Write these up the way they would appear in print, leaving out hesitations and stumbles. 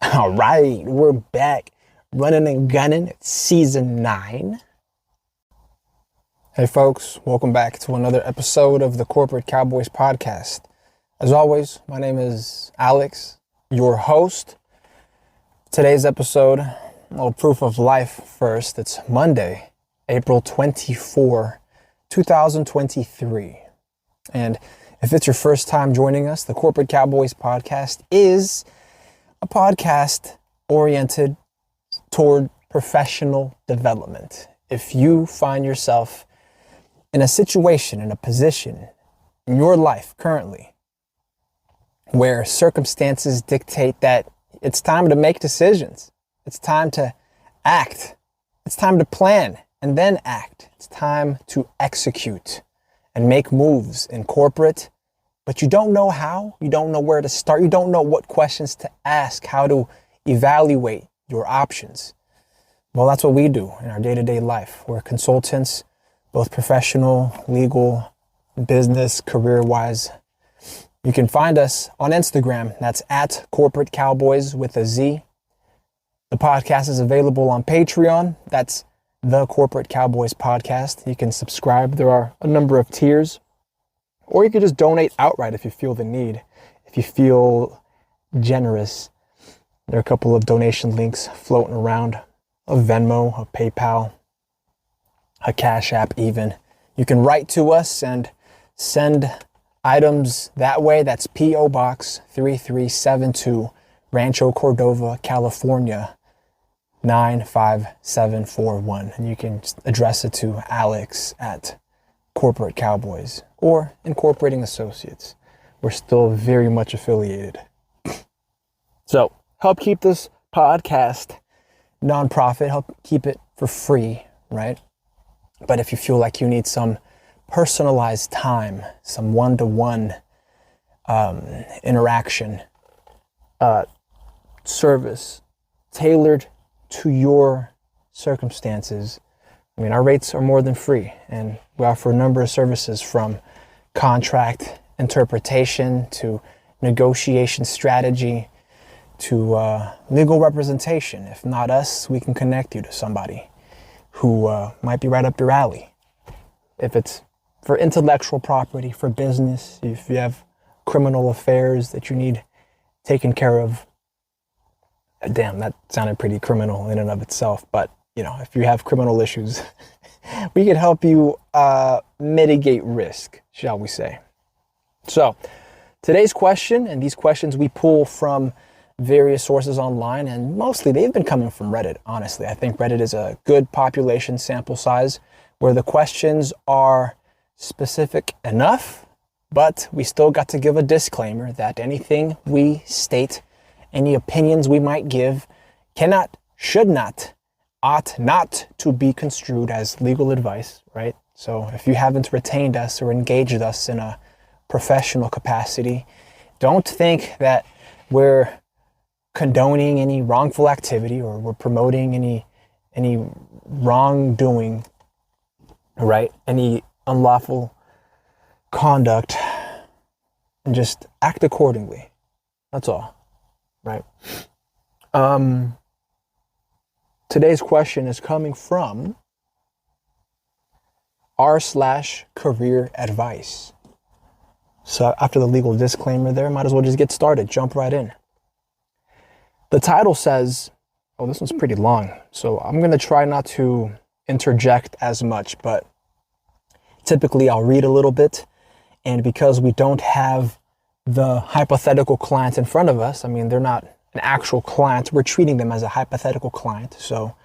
All right, we're back running and gunning. It's season 9. Hey folks, welcome back to another episode of the Corporate Cowboys podcast. As always, my name is Alex, your host. Today's episode, a little proof of life first. It's Monday, April 24, 2023. And if it's your first time joining us, the Corporate Cowboys podcast is a podcast oriented toward professional development. If you find yourself in a situation, in a position in your life currently where circumstances dictate that it's time to make decisions, it's time to act, it's time to plan and then act, it's time to execute and make moves in corporate, but you don't know how, you don't know where to start, you don't know what questions to ask, how to evaluate your options. Well, that's what we do in our day-to-day life. We're consultants, both professional, legal, business, career-wise. You can find us on Instagram. That's at Corporate Cowboys with a Z. The podcast is available on Patreon. That's the Corporate Cowboys podcast. You can subscribe. There are a number of tiers. Or you could just donate outright if you feel the need. If you feel generous. There are a couple of donation links floating around. A Venmo, a PayPal, a Cash App even. You can write to us and send items that way. That's P.O. Box 3372, Rancho Cordova, California, 95741. And you can address it to Alex at Corporate Cowboys or Incorporating Associates. We're still very much affiliated. So help keep this podcast nonprofit, help keep it for free, right? But if you feel like you need some personalized time, some one-to-one interaction, service tailored to your circumstances, I mean, our rates are more than free, and we offer a number of services from contract interpretation to negotiation strategy to legal representation. If not us, we can connect you to somebody who might be right up your alley. If it's for intellectual property, for business, if you have criminal affairs that you need taken care of. Damn, that sounded pretty criminal in and of itself, but you know, if you have criminal issues, we can help you mitigate risk, shall we say. So today's question, and these questions we pull from various sources online, and mostly they've been coming from Reddit, honestly. I think Reddit is a good population sample size where the questions are specific enough, but we still got to give a disclaimer that anything we state, any opinions we might give, cannot, should not, ought not to be construed as legal advice, right? So if you haven't retained us or engaged us in a professional capacity, don't think that we're condoning any wrongful activity or we're promoting any wrongdoing, right? Any unlawful conduct, and just act accordingly. That's all, right? Today's question is coming from r/career advice. So after the legal disclaimer there, might as well just get started, jump right in. The title says, oh, this one's pretty long, so I'm going to try not to interject as much, but typically I'll read a little bit, and because we don't have the hypothetical client in front of us, I mean, they're not an actual client, we're treating them as a hypothetical client. So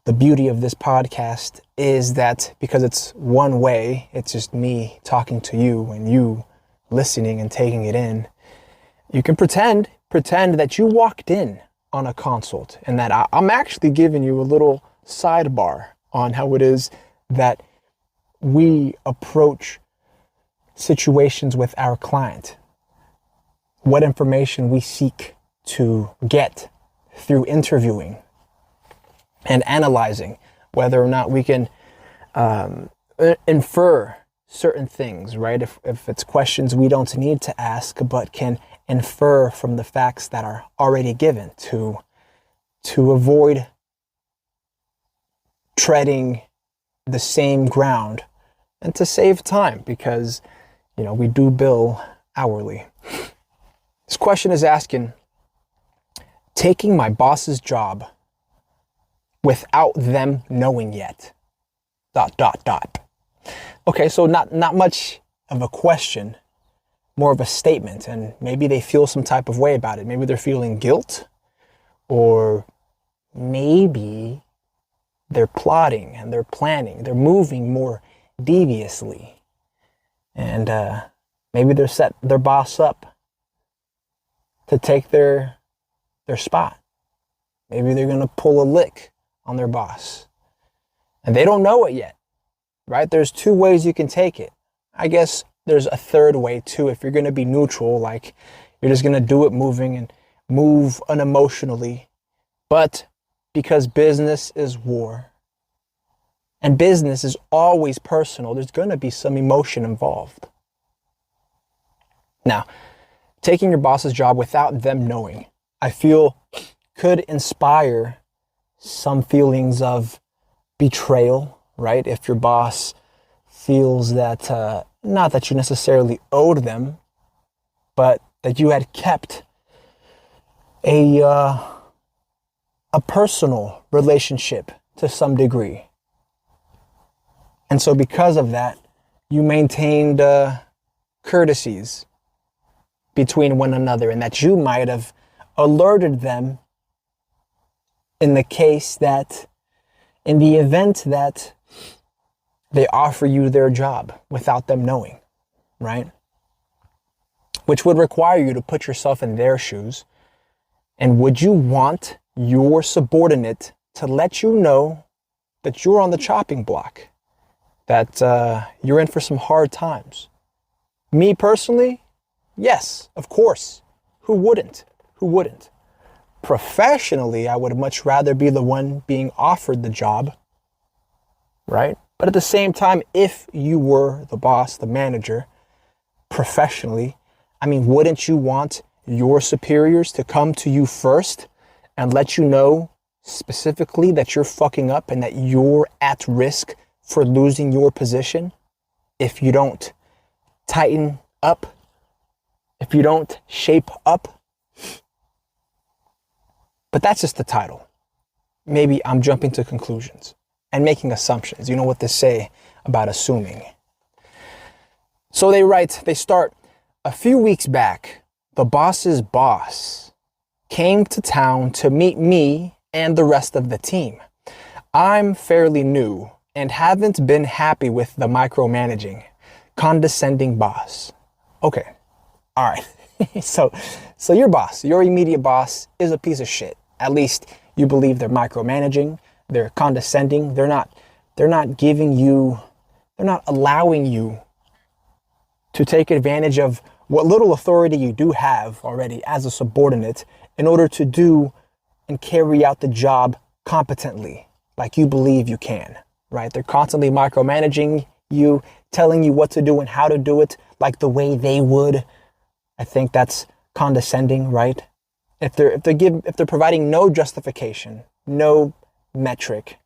the beauty of this podcast is that because it's one way, it's just me talking to you and you listening and taking it in, you can pretend that you walked in on a consult and that I'm actually giving you a little sidebar on how it is that we approach situations with our client, what information we seek to get through interviewing and analyzing, whether or not we can infer certain things, right? If it's questions we don't need to ask, but can infer from the facts that are already given to to avoid treading the same ground and to save time because, we do bill hourly. This question is asking, taking my boss's job without them knowing yet, ... Okay, so not much of a question, more of a statement, and maybe they feel some type of way about it. Maybe they're feeling guilt, or maybe they're plotting and they're planning. They're moving more deviously, and maybe they're set their boss up to take their spot. Maybe they're gonna pull a lick on their boss, and they don't know it yet, right? There's two ways you can take it. I guess there's a third way too. If you're gonna be neutral, like you're just gonna do it moving and move unemotionally, but because business is war and business is always personal, there's gonna be some emotion involved. Now, taking your boss's job without them knowing, I feel could inspire some feelings of betrayal, right? If your boss feels that, not that you necessarily owed them, but that you had kept a personal relationship to some degree. And so because of that, you maintained courtesies between one another, and that you might have alerted them in the event that they offer you their job without them knowing, right? Which would require you to put yourself in their shoes. And would you want your subordinate to let you know that you're on the chopping block, that you're in for some hard times? Me personally, yes, of course. Who wouldn't? Professionally, I would much rather be the one being offered the job, right? But at the same time, if you were the boss, the manager, professionally, wouldn't you want your superiors to come to you first and let you know specifically that you're fucking up and that you're at risk for losing your position if you don't tighten up, if you don't shape up? But that's just the title. Maybe I'm jumping to conclusions and making assumptions. You know what they say about assuming. So they start, a few weeks back, the boss's boss came to town to meet me and the rest of the team. I'm fairly new and haven't been happy with the micromanaging, condescending boss. Okay, all right. So your boss, your immediate boss, is a piece of shit. At least you believe they're micromanaging, they're condescending, they're not allowing you to take advantage of what little authority you do have already as a subordinate in order to do and carry out the job competently, like you believe you can, right? They're constantly micromanaging you, telling you what to do and how to do it like the way they would. I think that's condescending, right? If they're providing no justification, no metric,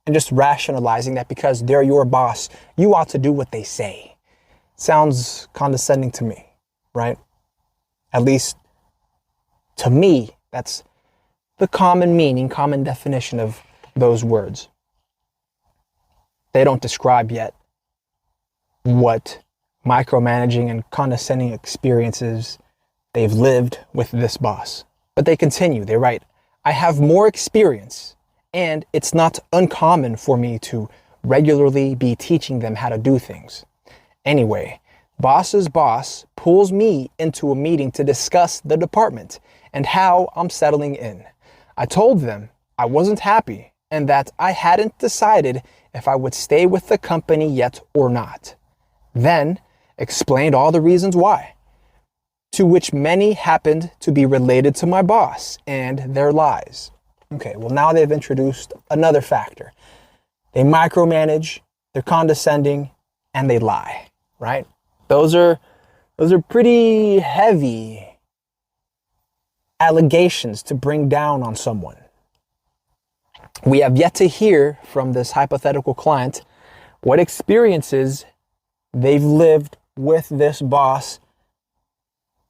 and just rationalizing that because they're your boss, you ought to do what they say. Sounds condescending to me, right? At least to me, that's the common meaning, common definition of those words. They don't describe yet what micromanaging and condescending experiences they've lived with this boss. But they continue, they write, I have more experience, and it's not uncommon for me to regularly be teaching them how to do things. Anyway, boss's boss pulls me into a meeting to discuss the department and how I'm settling in. I told them I wasn't happy and that I hadn't decided if I would stay with the company yet or not. Then explained all the reasons why, to which many happened to be related to my boss and their lies. Okay, well now they've introduced another factor. They micromanage, they're condescending, and they lie, right? Those are pretty heavy allegations to bring down on someone. We have yet to hear from this hypothetical client what experiences they've lived with this boss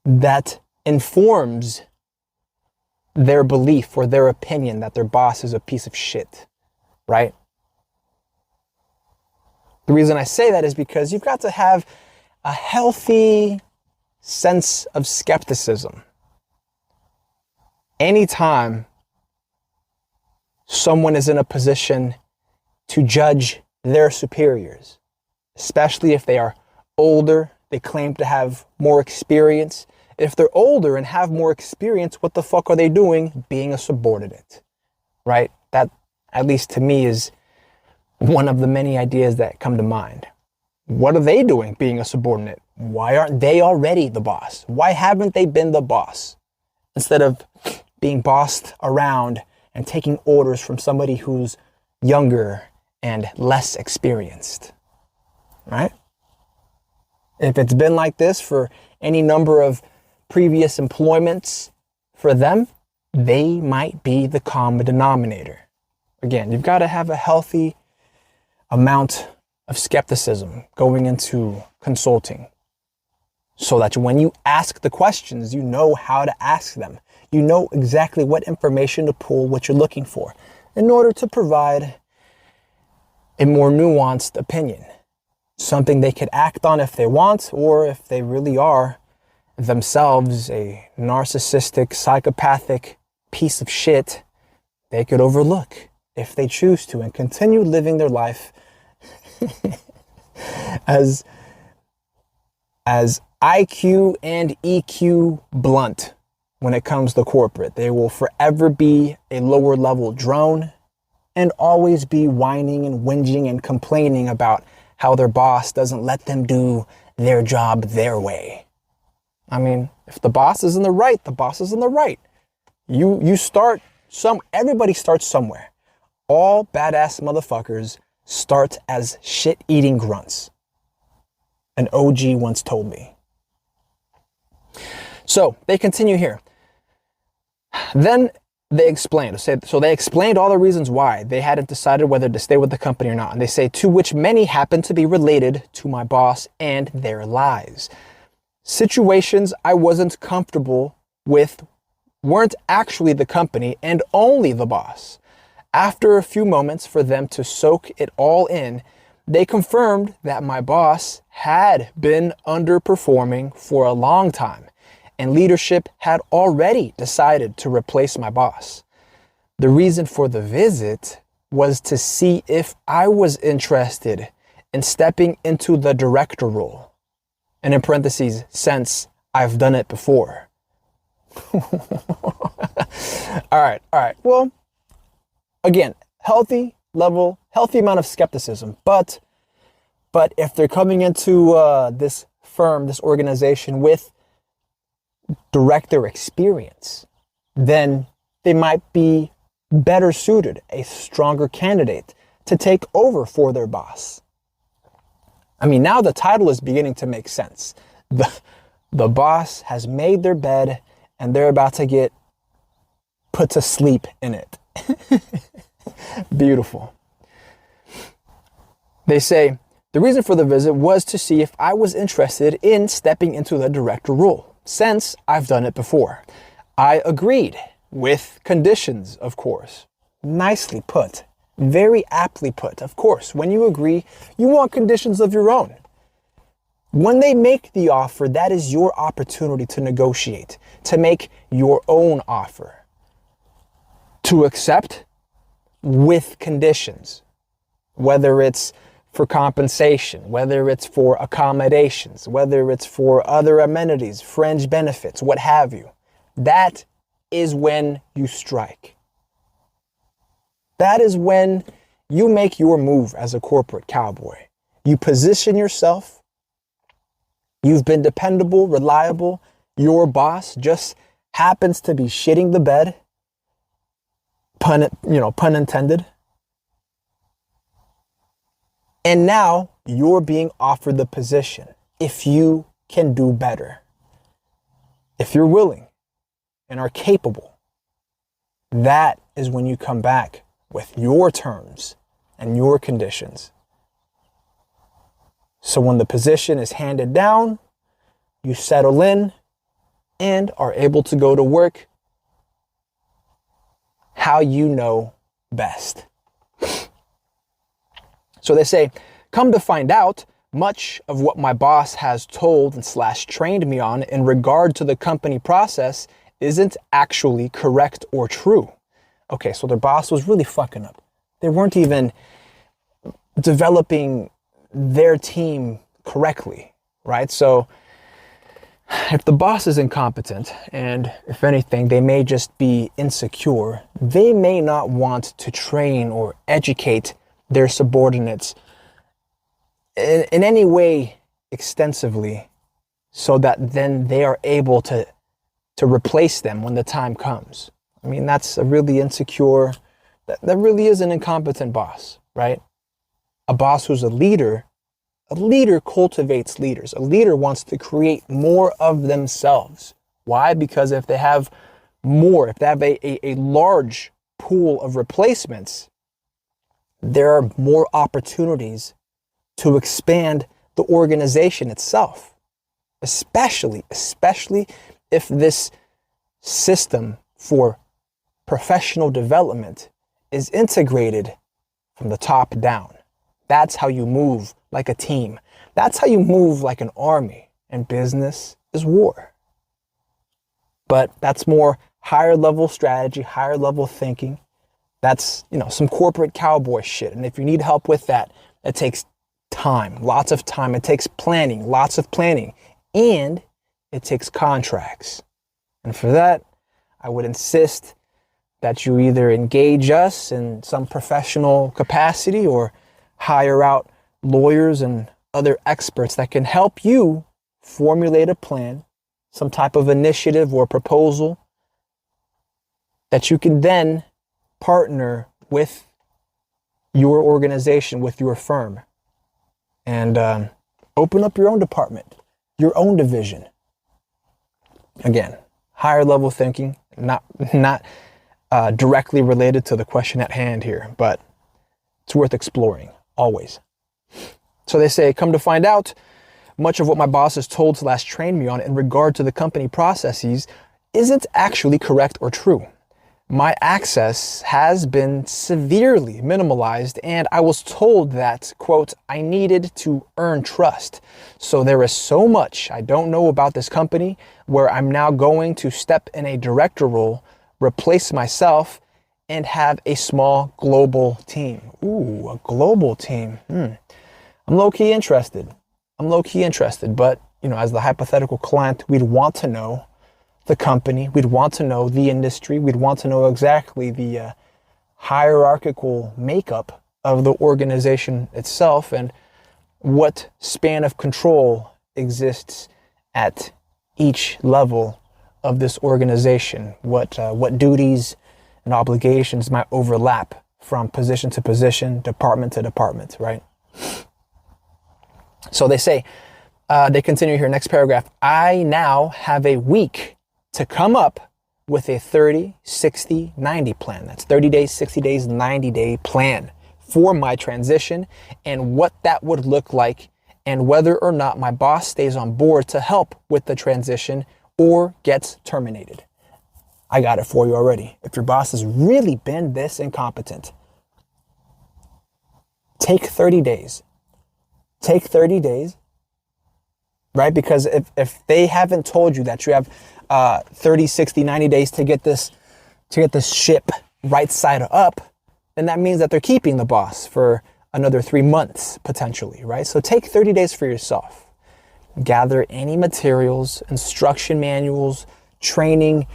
that informs their belief or their opinion that their boss is a piece of shit, right? The reason I say that is because you've got to have a healthy sense of skepticism. Anytime someone is in a position to judge their superiors, especially if they are older, they claim to have more experience. If they're older and have more experience, what the fuck are they doing being a subordinate, right? That, at least to me, is one of the many ideas that come to mind. What are they doing being a subordinate? Why aren't they already the boss? Why haven't they been the boss? Instead of being bossed around and taking orders from somebody who's younger and less experienced, right? If it's been like this for any number of previous employments for them, they might be the common denominator. Again, you've got to have a healthy amount of skepticism going into consulting so that when you ask the questions, you know how to ask them. You know exactly what information to pull, what you're looking for, in order to provide a more nuanced opinion, something they could act on if they want, or if they really are themselves a narcissistic, psychopathic piece of shit, they could overlook if they choose to and continue living their life as IQ and EQ blunt when it comes to corporate. They will forever be a lower level drone and always be whining and whinging and complaining about how their boss doesn't let them do their job their way. I mean, if the boss is in the right, the boss is in the right. Everybody starts somewhere. All badass motherfuckers start as shit-eating grunts. An OG once told me. So they continue here. Then they explained. So they explained all the reasons why they hadn't decided whether to stay with the company or not. And they say, to which many happen to be related to my boss and their lies. Situations I wasn't comfortable with weren't actually the company and only the boss. After a few moments for them to soak it all in, they confirmed that my boss had been underperforming for a long time, and leadership had already decided to replace my boss. The reason for the visit was to see if I was interested in stepping into the director role. And in parentheses, since I've done it before. All right. Well, again, healthy amount of skepticism. But if they're coming into this firm, this organization with director experience, then they might be better suited, a stronger candidate to take over for their boss. I mean, now the title is beginning to make sense. The boss has made their bed and they're about to get put to sleep in it. Beautiful. They say, the reason for the visit was to see if I was interested in stepping into the director role, since I've done it before. I agreed, with conditions, of course. Nicely put. Very aptly put. Of course, when you agree, you want conditions of your own. When they make the offer, that is your opportunity to negotiate, to make your own offer. To accept with conditions, whether it's for compensation, whether it's for accommodations, whether it's for other amenities, fringe benefits, what have you. That is when you strike. That is when you make your move as a corporate cowboy. You position yourself. You've been dependable, reliable. Your boss just happens to be shitting the bed. Pun intended. And now you're being offered the position. If you can do better, if you're willing and are capable, that is when you come back with your terms and your conditions. So when the position is handed down, you settle in and are able to go to work how you know best. So they say, come to find out, much of what my boss has told and / trained me on in regard to the company process isn't actually correct or true. Okay, so their boss was really fucking up. They weren't even developing their team correctly, right? So if the boss is incompetent, and if anything, they may just be insecure, they may not want to train or educate their subordinates in any way extensively so that then they are able to replace them when the time comes. I mean, that's a really insecure, that really is an incompetent boss, right? A boss who's a leader cultivates leaders. A leader wants to create more of themselves. Why? Because if they have more, if they have a large pool of replacements, there are more opportunities to expand the organization itself, especially if this system for professional development is integrated from the top down. That's how you move like a team. That's how you move like an army, and business is war. But that's more higher level strategy, higher level thinking. That's, some corporate cowboy shit. And if you need help with that, it takes time, lots of time. It takes planning, lots of planning, and it takes contracts. And for that, I would insist that you either engage us in some professional capacity or hire out lawyers and other experts that can help you formulate a plan, some type of initiative or proposal that you can then partner with your organization, with your firm, and open up your own department, your own division. Again, higher level thinking, not directly related to the question at hand here, but it's worth exploring, always. So they say, come to find out, much of what my boss has told / trained me on in regard to the company processes isn't actually correct or true. My access has been severely minimalized, and I was told that, quote, I needed to earn trust. So there is so much I don't know about this company where I'm now going to step in a director role, replace myself, and have a small global team. Ooh, a global team. I'm low-key interested. But, as the hypothetical client, we'd want to know the company. We'd want to know the industry. We'd want to know exactly the hierarchical makeup of the organization itself and what span of control exists at each level of this organization. What duties and obligations might overlap from position to position, department to department, right? So they say, they continue here, next paragraph, I now have a week to come up with a 30, 60, 90 plan. That's 30 days, 60 days, 90-day plan for my transition and what that would look like and whether or not my boss stays on board to help with the transition or gets terminated. I got it for you already. If your boss has really been this incompetent, take 30 days. Take 30 days, right? Because if they haven't told you that you have 30, 60, 90 days to get this ship right side up, then that means that they're keeping the boss for another 3 months potentially, right? So take 30 days for yourself. Gather any materials, instruction manuals, training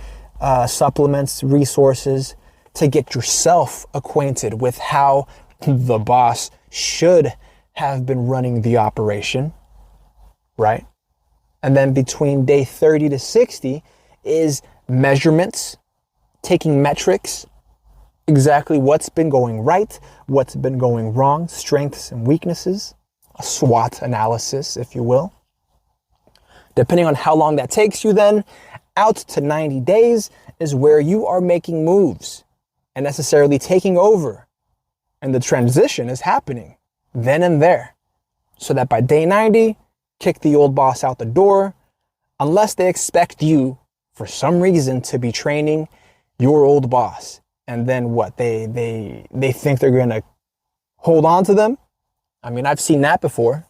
supplements, resources to get yourself acquainted with how the boss should have been running the operation, right? And then between day 30 to 60 is measurements, taking metrics, exactly what's been going right, what's been going wrong, strengths and weaknesses, a SWOT analysis, if you will. Depending on how long that takes you then, out to 90 days is where you are making moves. and necessarily taking over. And the transition is happening then and there. So that by day 90, kick the old boss out the door, unless they expect you, for some reason, to be training your old boss. And then what? They think they're going to hold on to them? I mean, I've seen that before.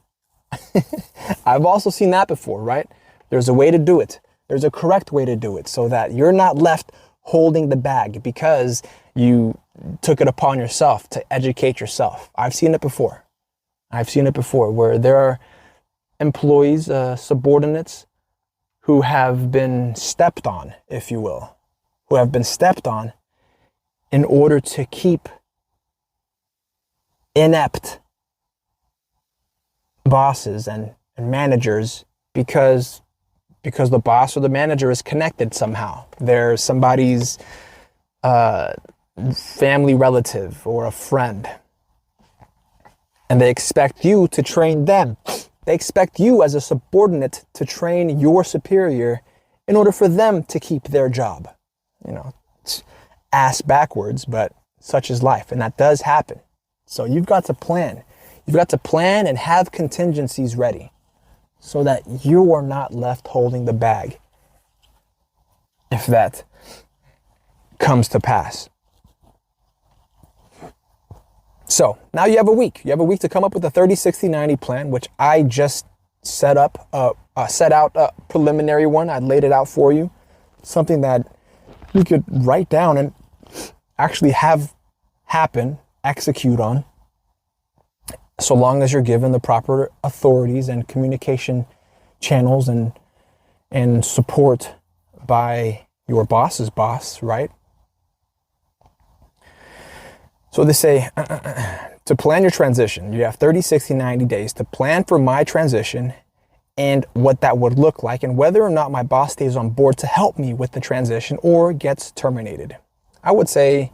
I've also seen that before, right? There's a way to do it. There's a correct way to do it so that you're not left holding the bag because you took it upon yourself to educate yourself. I've seen it before. I've seen it before where there are employees, subordinates who have been stepped on, if you will, who have been stepped on in order to keep inept bosses and managers because the boss or the manager is connected somehow. They're somebody's family relative or a friend. And they expect you to train them. They expect you as a subordinate to train your superior in order for them to keep their job. You know, it's ass backwards, but such is life. And that does happen. So you've got to plan. You've got to plan and have contingencies ready so that you are not left holding the bag if that comes to pass. So now you have a week. You have a week to come up with a 30, 60, 90 plan, which I just set out a preliminary one. I laid it out for you. Something that you could write down and actually have happen, execute on, so long as you're given the proper authorities and communication channels and support by your boss's boss, right? So they say to plan your transition, you have 30, 60, 90 days to plan for my transition and what that would look like and whether or not my boss stays on board to help me with the transition or gets terminated. I would say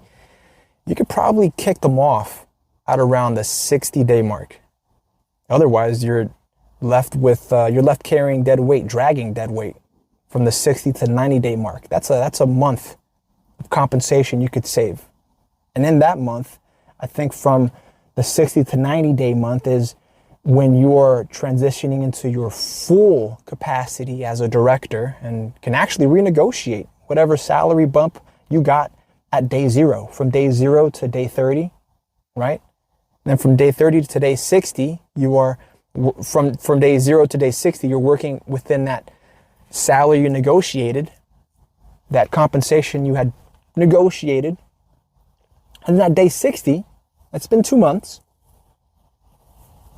you could probably kick them off at around the 60-day mark. Otherwise, you're left carrying dead weight, dragging dead weight from the 60 to 90-day mark. That's a month of compensation you could save. And in that month, I think from the 60 to 90-day month is when you're transitioning into your full capacity as a director and can actually renegotiate whatever salary bump you got at day 0, from day 0 to day 30, right? And then from day 30 to day 60, you are from day 0 to day 60, you're working within that salary you negotiated, that compensation you had negotiated. And that day 60, that's been 2 months,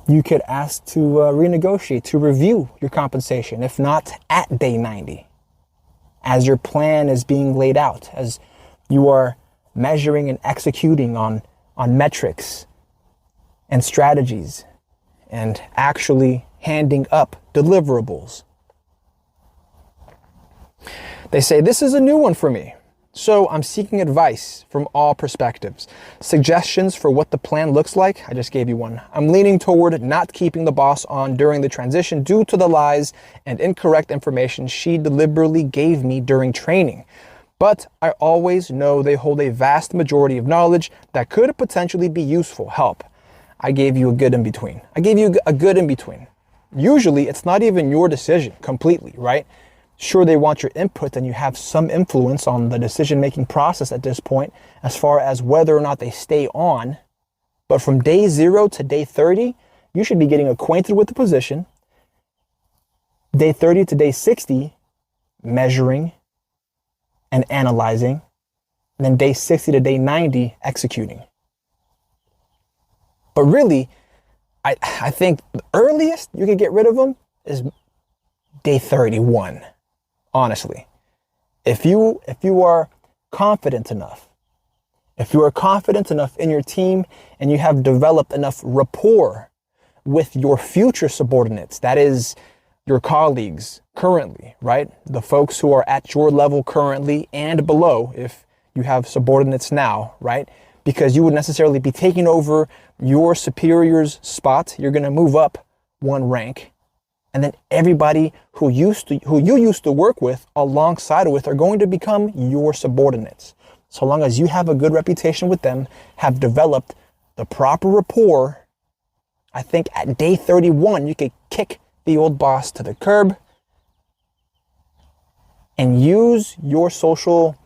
you could ask to renegotiate, to review your compensation, if not at day 90, as your plan is being laid out, as you are measuring and executing on metrics and strategies and actually handing up deliverables. They say, this is a new one for me. So I'm seeking advice from all perspectives. Suggestions for what the plan looks like. I just gave you one. I'm leaning toward not keeping the boss on during the transition due to the lies and incorrect information she deliberately gave me during training. But I always know they hold a vast majority of knowledge that could potentially be useful help. I gave you a good in between. I gave you a good in between. Usually it's not even your decision completely, right? Sure, they want your input and you have some influence on the decision-making process at this point as far as whether or not they stay on. But from day 0 to day 30, you should be getting acquainted with the position. Day 30 to day 60, measuring and analyzing. And then day 60 to day 90, executing. But really, I think the earliest you can get rid of them is day 31. Honestly, if you are confident enough, in your team and you have developed enough rapport with your future subordinates, that is your colleagues currently, right? The folks who are at your level currently and below, if you have subordinates now, right? Because you would necessarily be taking over your superior's spot. You're going to move up one rank. And then everybody who you used to work with alongside with are going to become your subordinates. so long as you have a good reputation with them, have developed the proper rapport, I think at day 31, you could kick the old boss to the curb and use your social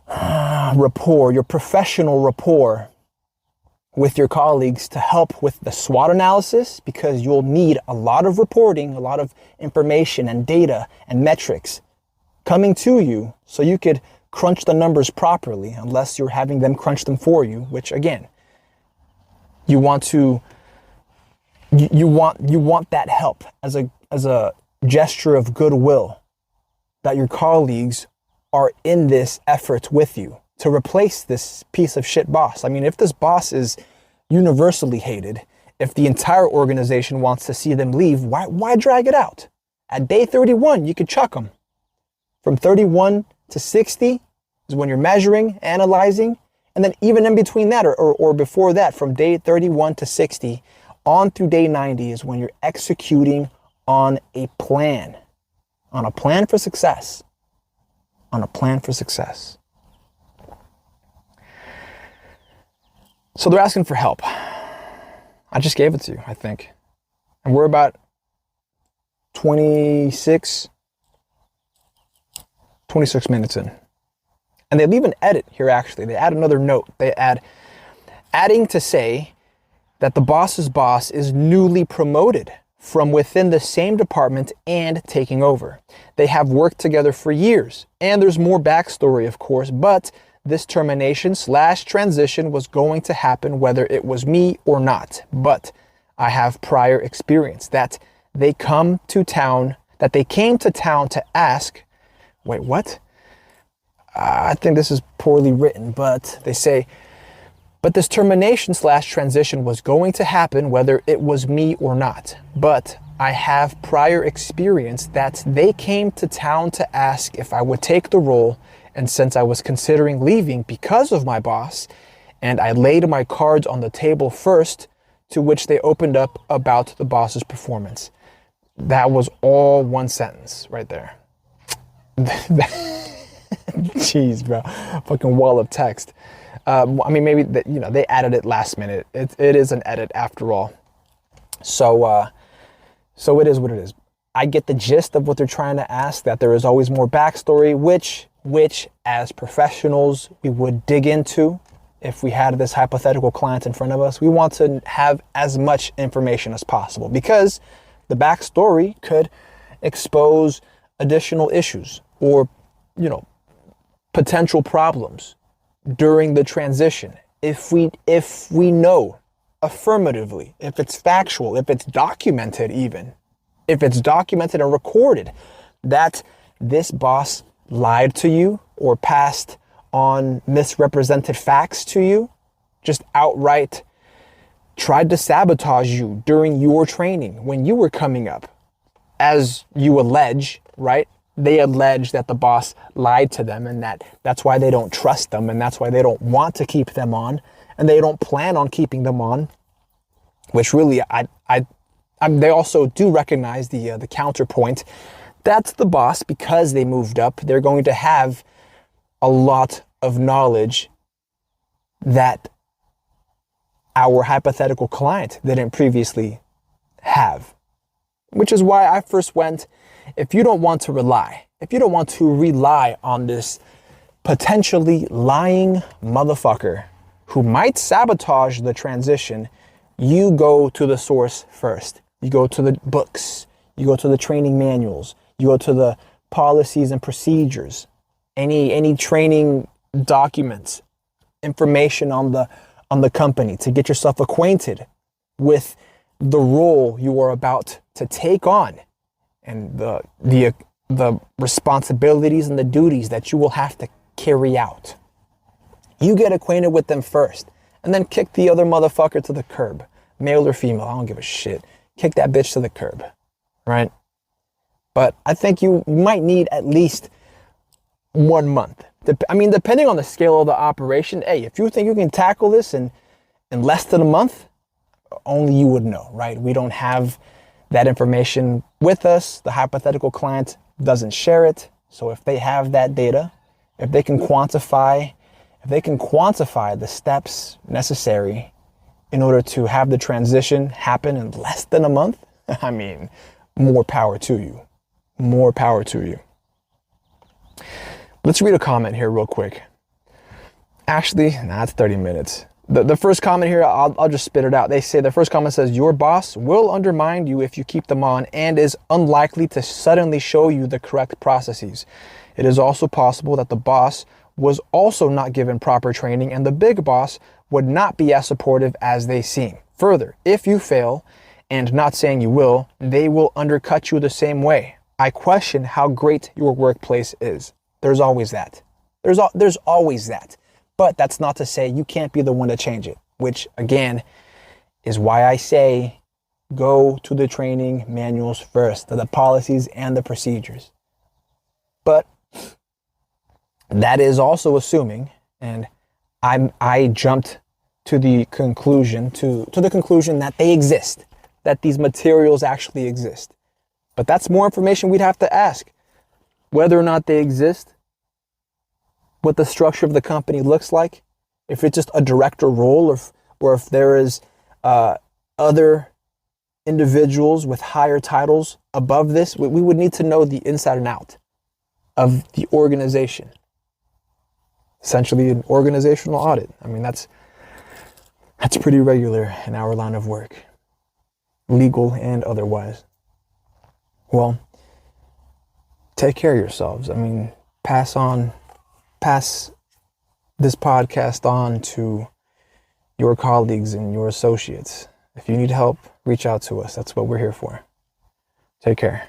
rapport, your professional rapport with your colleagues to help with the SWOT analysis, because you'll need a lot of reporting, a lot of information and data and metrics coming to you so you could crunch the numbers properly, unless you're having them crunch them for you, which again, you want that help as a gesture of goodwill, that your colleagues are in this effort with you to replace this piece of shit boss. I mean, if this boss is universally hated, if the entire organization wants to see them leave, why drag it out? At day 31, you could chuck them. From 31 to 60 is when you're measuring, analyzing, and then even in between that or before that, from day 31 to 60 on through day 90 is when you're executing on a plan for success. On a plan for success. So they're asking for help. I just gave it to you, I think. And we're about 26 minutes in. And they leave an edit here, actually. They add another note. They adding to say that the boss's boss is newly promoted from within the same department and taking over. They have worked together for years. And there's more backstory, of course, but this termination/transition was going to happen whether it was me or not. But I have prior experience that they came to town to ask, wait, what? I think this is poorly written, but they say, but this termination/transition was going to happen whether it was me or not. But I have prior experience that they came to town to ask if I would take the role. And since I was considering leaving because of my boss, and I laid my cards on the table first, to which they opened up about the boss's performance. That was all one sentence right there. Jeez, bro. Fucking wall of text. I mean, maybe they added it last minute. It is an edit after all. So it is what it is. I get the gist of what they're trying to ask, that there is always more backstory, which as professionals we would dig into if we had this hypothetical client in front of us. We want to have as much information as possible, because the backstory could expose additional issues or, potential problems during the transition. If we know affirmatively, if it's factual, if it's documented even, if it's documented and recorded that this boss lied to you or passed on misrepresented facts to you, just outright tried to sabotage you during your training when you were coming up, as you allege, right? They allege that the boss lied to them, and that's why they don't trust them, and that's why they don't want to keep them on, and they don't plan on keeping them on, which really they also do recognize the counterpoint. That's the boss, because they moved up, they're going to have a lot of knowledge that our hypothetical client didn't previously have. Which is why I first went, if you don't want to rely on this potentially lying motherfucker who might sabotage the transition, you go to the source first. You go to the books, you go to the training manuals, you go to the policies and procedures, any training documents, information on the company to get yourself acquainted with the role you are about to take on, and the responsibilities and the duties that you will have to carry out. You get acquainted with them first, and then kick the other motherfucker to the curb. Male or female, I don't give a shit. Kick that bitch to the curb, right? But I think you might need at least 1 month. Depending on the scale of the operation, hey, if you think you can tackle this in less than a month, only you would know, right? We don't have that information with us. The hypothetical client doesn't share it. So if they have that data if they can quantify the steps necessary in order to have the transition happen in less than a month, I mean, more power to you. More power to you. Let's read a comment here real quick. Actually, it's 30 minutes. The first comment here, I'll just spit it out. They say, the first comment says, your boss will undermine you if you keep them on and is unlikely to suddenly show you the correct processes. It is also possible that the boss was also not given proper training and the big boss would not be as supportive as they seem. Further, if you fail, and not saying you will, they will undercut you the same way. I question how great your workplace is. There's always that. There's always that. But that's not to say you can't be the one to change it, which again is why I say go to the training manuals first, the policies and the procedures. But that is also assuming, and I jumped to the conclusion that they exist, that these materials actually exist. But that's more information we'd have to ask. Whether or not they exist, what the structure of the company looks like, if it's just a director role, or if there is other individuals with higher titles above this, we would need to know the inside and out of the organization. Essentially an organizational audit. I mean, that's pretty regular in our line of work, legal and otherwise. Well, take care of yourselves. I mean, pass this podcast on to your colleagues and your associates. If you need help, reach out to us. That's what we're here for. Take care.